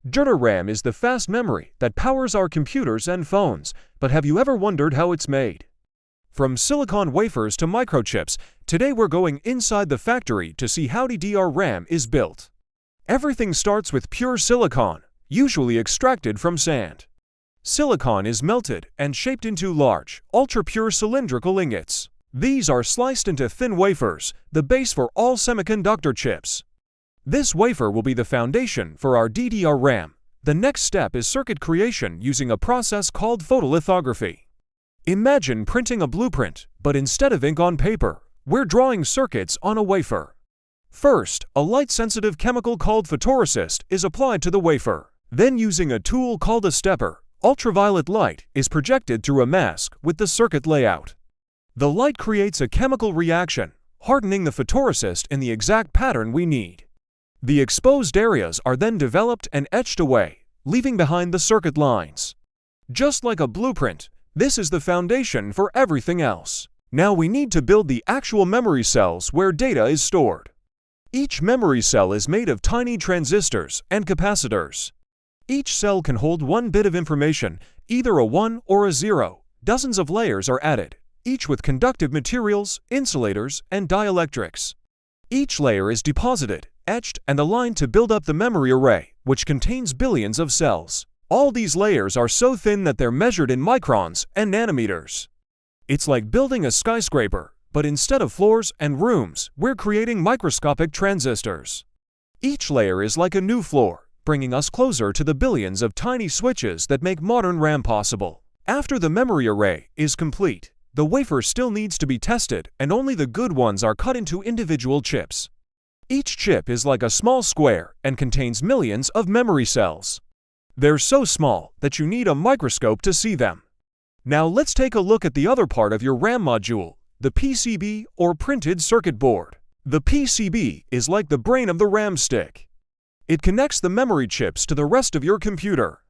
DDR RAM is the fast memory that powers our computers and phones, but have you ever wondered how it's made? From silicon wafers to microchips, today we're going inside the factory to see how DDR RAM is built. Everything starts with pure silicon, usually extracted from sand. Silicon is melted and shaped into large, ultra-pure cylindrical ingots. These are sliced into thin wafers, the base for all semiconductor chips. This wafer will be the foundation for our DDR RAM. The next step is circuit creation using a process called photolithography. Imagine printing a blueprint, but instead of ink on paper, we're drawing circuits on a wafer. First, a light-sensitive chemical called photoresist is applied to the wafer. Then, using a tool called a stepper, ultraviolet light is projected through a mask with the circuit layout. The light creates a chemical reaction, hardening the photoresist in the exact pattern we need. The exposed areas are then developed and etched away, leaving behind the circuit lines. Just like a blueprint, this is the foundation for everything else. Now we need to build the actual memory cells where data is stored. Each memory cell is made of tiny transistors and capacitors. Each cell can hold one bit of information, either a 1 or a 0. Dozens of layers are added, each with conductive materials, insulators, and dielectrics. Each layer is deposited, etched, and aligned to build up the memory array, which contains billions of cells. All these layers are so thin that they're measured in microns and nanometers. It's like building a skyscraper, but instead of floors and rooms, we're creating microscopic transistors. Each layer is like a new floor, bringing us closer to the billions of tiny switches that make modern RAM possible. After the memory array is complete, the wafer still needs to be tested, and only the good ones are cut into individual chips. Each chip is like a small square and contains millions of memory cells. They're so small that you need a microscope to see them. Now let's take a look at the other part of your RAM module, the PCB or printed circuit board. The PCB is like the brain of the RAM stick. It connects the memory chips to the rest of your computer.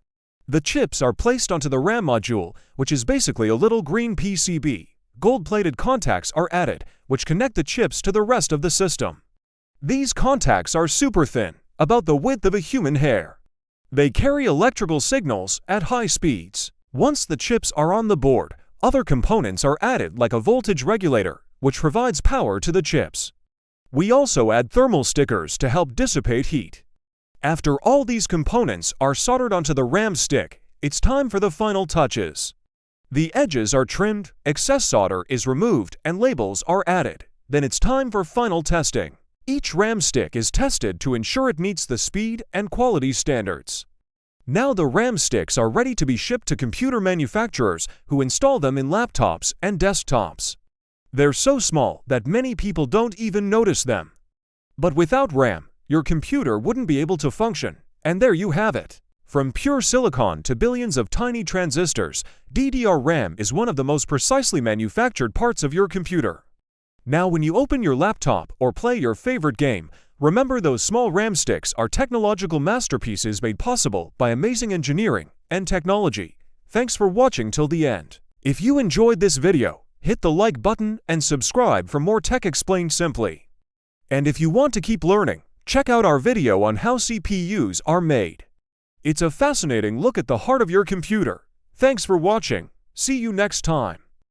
The chips are placed onto the RAM module, which is basically a little green PCB. Gold-plated contacts are added, which connect the chips to the rest of the system. These contacts are super thin, about the width of a human hair. They carry electrical signals at high speeds. Once the chips are on the board, other components are added like a voltage regulator, which provides power to the chips. We also add thermal stickers to help dissipate heat. After all these components are soldered onto the RAM stick, it's time for the final touches. The edges are trimmed, excess solder is removed, and labels are added. Then it's time for final testing. Each RAM stick is tested to ensure it meets the speed and quality standards. Now the RAM sticks are ready to be shipped to computer manufacturers who install them in laptops and desktops. They're so small that many people don't even notice them. But without RAM, your computer wouldn't be able to function, and there you have it. From pure silicon to billions of tiny transistors, DDR RAM is one of the most precisely manufactured parts of your computer. Now when you open your laptop or play your favorite game, remember those small RAM sticks are technological masterpieces made possible by amazing engineering and technology. Thanks for watching till the end. If you enjoyed this video, hit the like button and subscribe for more tech explained simply. And if you want to keep learning, check out our video on how CPUs are made. It's a fascinating look at the heart of your computer. Thanks for watching. See you next time.